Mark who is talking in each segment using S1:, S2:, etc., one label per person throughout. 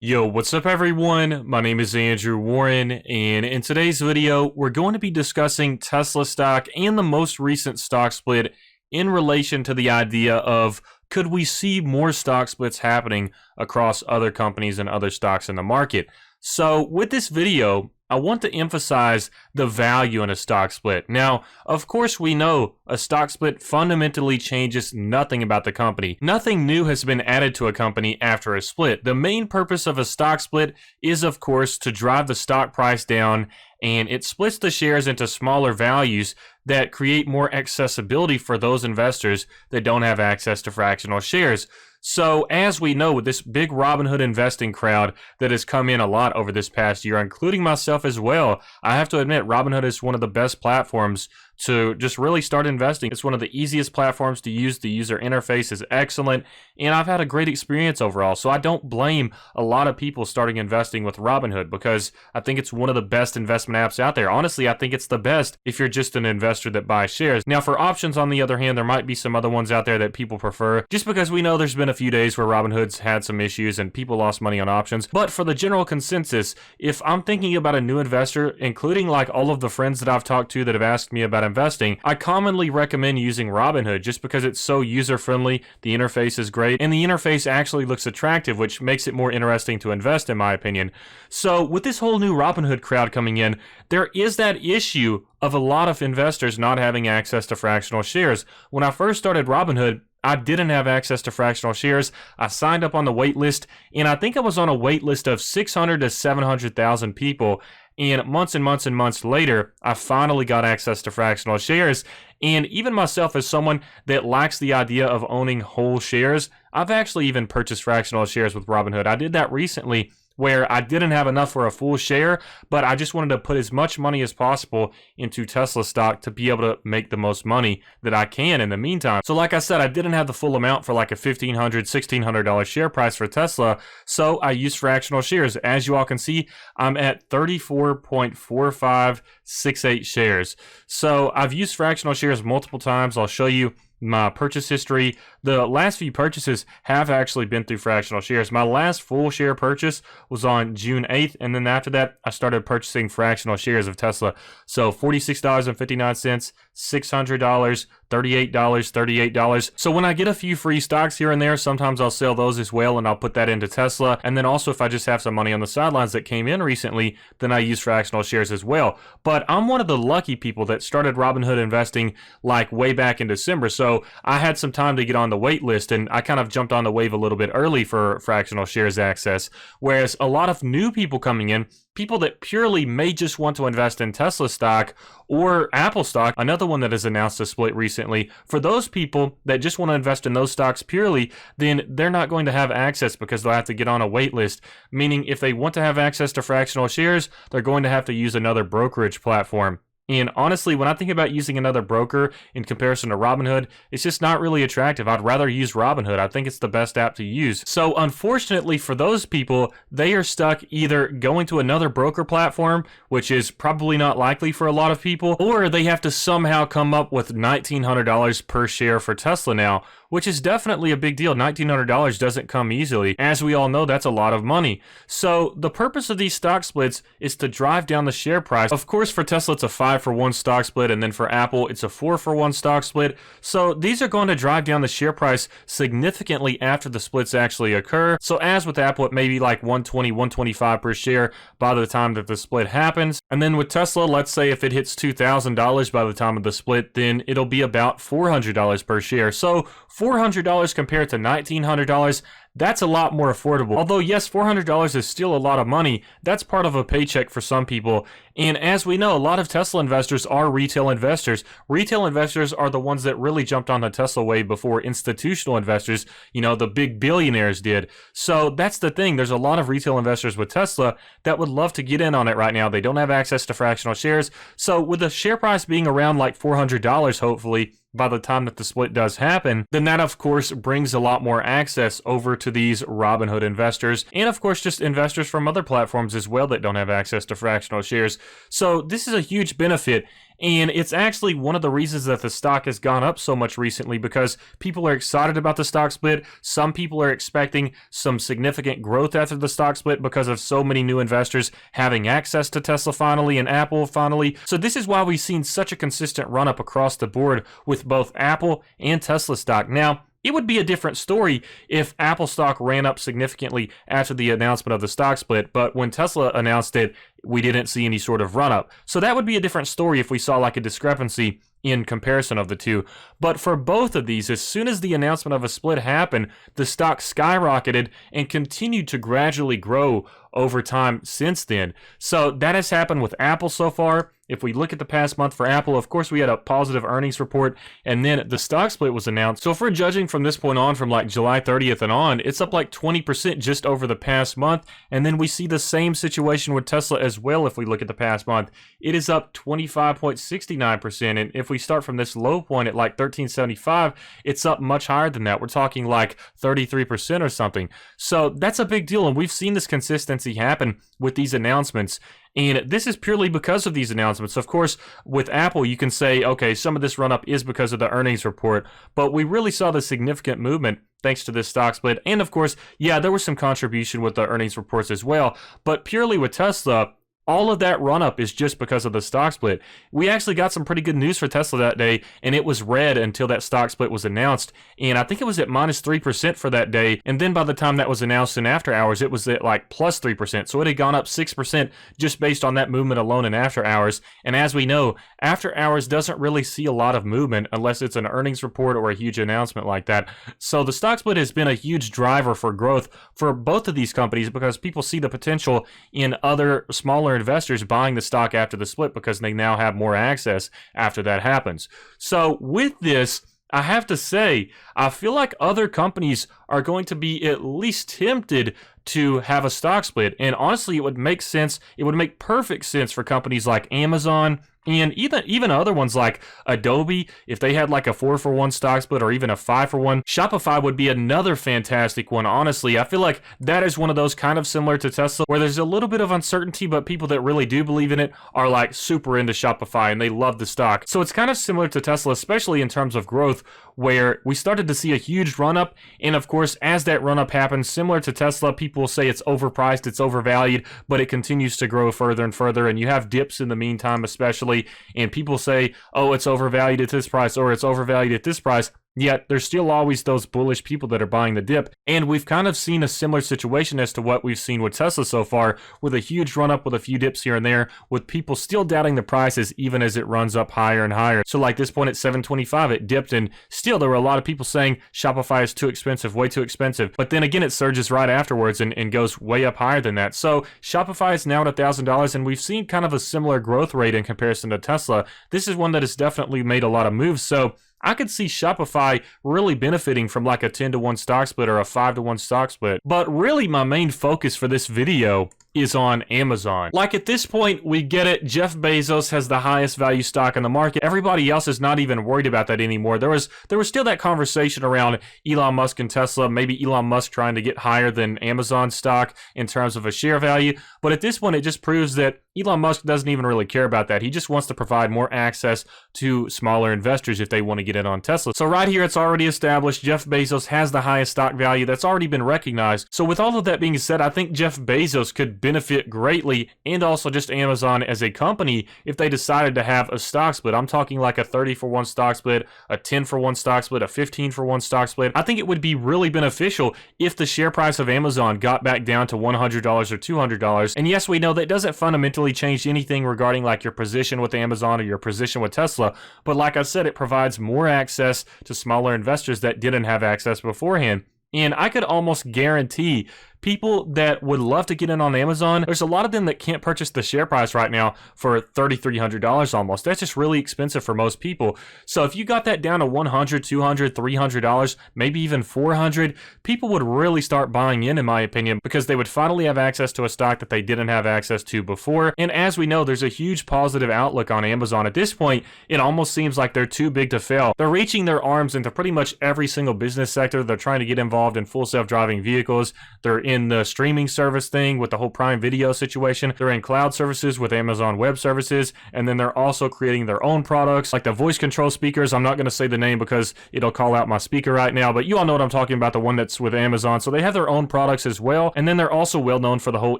S1: Yo, what's up everyone? My name is Andrew Warren, and in today's video, we're going to be discussing Tesla stock and the most recent stock split in relation to the idea of could we see more stock splits happening across other companies and other stocks in the market. So with this video, I want to emphasize the value in a stock split. Now, of course, we know a stock split fundamentally changes nothing about the company. Nothing new has been added to a company after a split. The main purpose of a stock split is, of course, to drive the stock price down, and it splits the shares into smaller values that create more accessibility for those investors that don't have access to fractional shares. So as we know, with this big Robinhood investing crowd that has come in a lot over this past year, including myself as well, I have to admit Robinhood is one of the best platforms to just really start investing. It's one of the easiest platforms to use. The user interface is excellent, and I've had a great experience overall. So I don't blame a lot of people starting investing with Robinhood because I think it's one of the best investment apps out there. Honestly, I think it's the best if you're just an investor that buys shares. Now, for options, on the other hand, there might be some other ones out there that people prefer, just because we know there's been a few days where Robinhood's had some issues and people lost money on options. But for the general consensus, if I'm thinking about a new investor, including like all of the friends that I've talked to that have asked me about investing, I commonly recommend using Robinhood just because it's so user-friendly, the interface is great, and the interface actually looks attractive, which makes it more interesting to invest in my opinion. So with this whole new Robinhood crowd coming in, there is that issue of a lot of investors not having access to fractional shares. When I first started Robinhood, I didn't have access to fractional shares. I signed up on the wait list, and I think I was on a wait list of 600 to 700,000 people. And months and months and months later, I finally got access to fractional shares. And even myself, as someone that lacks the idea of owning whole shares, I've actually even purchased fractional shares with Robinhood. I did that recently, where I didn't have enough for a full share, but I just wanted to put as much money as possible into Tesla stock to be able to make the most money that I can in the meantime. So like I said, I didn't have the full amount for like a $1,500, $1,600 share price for Tesla, so I used fractional shares. As you all can see, I'm at 34.4568 shares. So I've used fractional shares multiple times. I'll show you my purchase history. The last few purchases have actually been through fractional shares. My last full share purchase was on June 8th, and then after that, I started purchasing fractional shares of Tesla. So $46.59, $600, $38, $38. So when I get a few free stocks here and there, sometimes I'll sell those as well, and I'll put that into Tesla. And then also, if I just have some money on the sidelines that came in recently, then I use fractional shares as well. But I'm one of the lucky people that started Robinhood investing like way back in December. So I had some time to get on the wait list, and I kind of jumped on the wave a little bit early for fractional shares access. Whereas a lot of new people coming in, people that purely may just want to invest in Tesla stock or Apple stock, another one that has announced a split recently, for those people that just want to invest in those stocks purely, then they're not going to have access because they'll have to get on a wait list. Meaning if they want to have access to fractional shares, they're going to have to use another brokerage platform. And honestly, when I think about using another broker in comparison to Robinhood, it's just not really attractive. I'd rather use Robinhood. I think it's the best app to use. So unfortunately for those people, they are stuck either going to another broker platform, which is probably not likely for a lot of people, or they have to somehow come up with $1,900 per share for Tesla now, which is definitely a big deal. $1,900 doesn't come easily. As we all know, that's a lot of money. So the purpose of these stock splits is to drive down the share price. Of course, for Tesla, it's a 5-for-1 stock split, and then for Apple, it's a 4-for-1 stock split. So these are going to drive down the share price significantly after the splits actually occur. So as with Apple, it may be like $120, $125 per share by the time that the split happens. And then with Tesla, let's say if it hits $2,000 by the time of the split, then it'll be about $400 per share. So $400 compared to $1,900, that's a lot more affordable. Although yes, $400 is still a lot of money, that's part of a paycheck for some people. And as we know, a lot of Tesla investors are retail investors. Retail investors are the ones that really jumped on the Tesla wave before institutional investors, the big billionaires did. So that's the thing. There's a lot of retail investors with Tesla that would love to get in on it right now. They don't have access to fractional shares. So with the share price being around like $400, hopefully, by the time that the split does happen, then that of course brings a lot more access over to these Robinhood investors, and of course just investors from other platforms as well that don't have access to fractional shares. So this is a huge benefit, And it's actually one of the reasons that the stock has gone up so much recently, because people are excited about the stock split. Some people are expecting some significant growth after the stock split because of so many new investors having access to Tesla finally and Apple finally. So this is why we've seen such a consistent run up across the board with both Apple and Tesla stock. Now, it would be a different story if Apple stock ran up significantly after the announcement of the stock split, but when Tesla announced it, we didn't see any sort of run up. So that would be a different story if we saw like a discrepancy in comparison of the two. But for both of these, as soon as the announcement of a split happened, the stock skyrocketed and continued to gradually grow over time since then. So that has happened with Apple so far. If we look at the past month for Apple, of course, we had a positive earnings report, and then the stock split was announced. So if we're judging from this point on, from like July 30th and on, it's up like 20% just over the past month. And then we see the same situation with Tesla as well. If we look at the past month, it is up 25.69%. And if we start from this low point at like 1375, it's up much higher than that. We're talking like 33% or something. So that's a big deal. And we've seen this consistency happen with these announcements. And this is purely because of these announcements. Of course, with Apple, you can say, okay, some of this run-up is because of the earnings report, but we really saw the significant movement thanks to this stock split. And of course, yeah, there was some contribution with the earnings reports as well, but purely with Tesla, all of that run-up is just because of the stock split. We actually got some pretty good news for Tesla that day, and it was red until that stock split was announced. And I think it was at minus 3% for that day. And then by the time that was announced in after hours, it was at like plus 3%. So it had gone up 6% just based on that movement alone in after hours. And as we know, after hours doesn't really see a lot of movement unless it's an earnings report or a huge announcement like that. So the stock split has been a huge driver for growth for both of these companies because people see the potential in other smaller investors buying the stock after the split because they now have more access after that happens. So with this, I have to say, I feel like other companies are going to be at least tempted to have a stock split. And honestly, it would make sense. It would make perfect sense for companies like Amazon and even other ones like Adobe. If they had like a 4-for-1 stock split or even a 5-for-1, Shopify would be another fantastic one. Honestly, I feel like that is one of those kind of similar to Tesla where there's a little bit of uncertainty, but people that really do believe in it are like super into Shopify and they love the stock. So it's kind of similar to Tesla, especially in terms of growth, where we started to see a huge run up. And of course, as that run up happens, similar to Tesla, people will say it's overpriced, it's overvalued, but it continues to grow further and further. And you have dips in the meantime, especially. And people say, oh, it's overvalued at this price or it's overvalued at this price. Yet there's still always those bullish people that are buying the dip. And we've kind of seen a similar situation as to what we've seen with Tesla so far, with a huge run up with a few dips here and there, with people still doubting the prices even as it runs up higher and higher. So like this point at 725, it dipped, and still there were a lot of people saying Shopify is too expensive, way too expensive. But then again, it surges right afterwards and goes way up higher than that. So Shopify is now at $1,000, and we've seen kind of a similar growth rate in comparison to Tesla. This is one that has definitely made a lot of moves. So I could see Shopify really benefiting from like a 10-to-1 stock split or a 5-to-1 stock split. But really my main focus for this video is on Amazon. Like at this point, we get it. Jeff Bezos has the highest value stock in the market. Everybody else is not even worried about that anymore. There was still that conversation around Elon Musk and Tesla, maybe Elon Musk trying to get higher than Amazon stock in terms of a share value. But at this point, it just proves that Elon Musk doesn't even really care about that. He just wants to provide more access to smaller investors if they want to get in on Tesla. So right here, it's already established Jeff Bezos has the highest stock value. That's already been recognized. So with all of that being said, I think Jeff Bezos could benefit greatly, and also just Amazon as a company, if they decided to have a stock split. I'm talking like a 30-for-1 stock split, a 10-for-1 stock split, a 15-for-1 stock split. I think it would be really beneficial if the share price of Amazon got back down to $100 or $200. And yes, we know that doesn't fundamentally change anything regarding like your position with Amazon or your position with Tesla, but like I said, it provides more access to smaller investors that didn't have access beforehand. And I could almost guarantee people that would love to get in on Amazon, there's a lot of them that can't purchase the share price right now for $3,300 almost. That's just really expensive for most people. So if you got that down to $100, $200, $300, maybe even $400, people would really start buying in my opinion, because they would finally have access to a stock that they didn't have access to before. And as we know, there's a huge positive outlook on Amazon. At this point, it almost seems like they're too big to fail. They're reaching their arms into pretty much every single business sector. They're trying to get involved in full self-driving vehicles. They're in the streaming service thing with the whole Prime Video situation. They're in cloud services with Amazon Web Services, and then they're also creating their own products like the voice control speakers. I'm not going to say the name because it'll call out my speaker right now, but you all know what I'm talking about, the one that's with Amazon. So they have their own products as well, and then they're also well known for the whole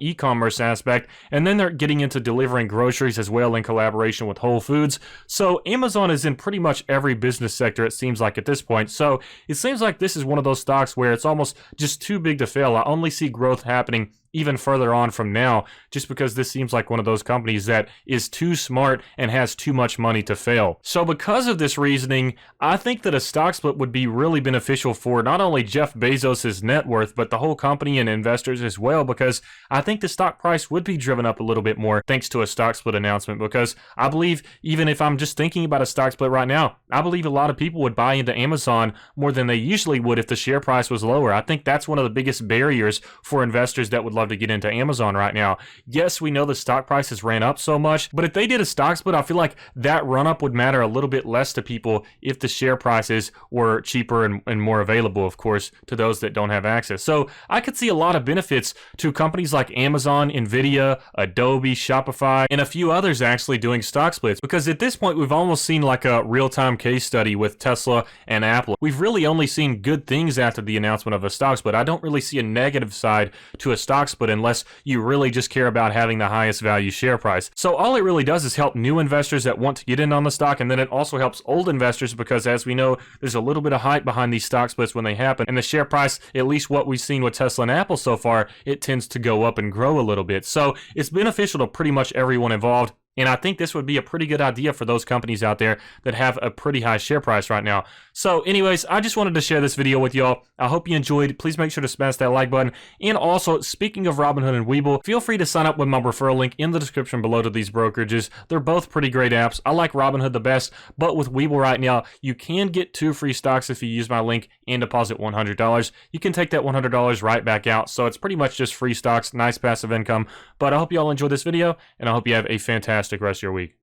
S1: e-commerce aspect, and then they're getting into delivering groceries as well in collaboration with Whole Foods. So Amazon is in pretty much every business sector, it seems like, at this point. So it seems like this is one of those stocks where it's almost just too big to fail. I only see growth happening even further on from now, just because this seems like one of those companies that is too smart and has too much money to fail. So because of this reasoning, I think that a stock split would be really beneficial for not only Jeff Bezos' net worth, but the whole company and investors as well, because I think the stock price would be driven up a little bit more thanks to a stock split announcement, because I believe, even if I'm just thinking about a stock split right now, I believe a lot of people would buy into Amazon more than they usually would if the share price was lower. I think that's one of the biggest barriers for investors that would love to get into Amazon right now. Yes, we know the stock price has ran up so much, but if they did a stock split, I feel like that run up would matter a little bit less to people if the share prices were cheaper and more available, of course, to those that don't have access. So I could see a lot of benefits to companies like Amazon, Nvidia, Adobe, Shopify, and a few others actually doing stock splits, because at this point we've almost seen like a real-time case study with Tesla and Apple. We've really only seen good things after the announcement of a stock split. I don't really see a negative side to a stock split unless you really just care about having the highest value share price. So all it really does is help new investors that want to get in on the stock, and then it also helps old investors because, as we know, there's a little bit of hype behind these stock splits when they happen, and the share price, at least what we've seen with Tesla and Apple so far, it tends to go up and grow a little bit. So it's beneficial to pretty much everyone involved. And I think this would be a pretty good idea for those companies out there that have a pretty high share price right now. So anyways, I just wanted to share this video with y'all. I hope you enjoyed. Please make sure to smash that like button. And also, speaking of Robinhood and Webull, feel free to sign up with my referral link in the description below to these brokerages. They're both pretty great apps. I like Robinhood the best, but with Webull right now, you can get 2 free stocks if you use my link and deposit $100. You can take that $100 right back out. So it's pretty much just free stocks, nice passive income. But I hope you all enjoyed this video, and I hope you have a fantastic rest of your week.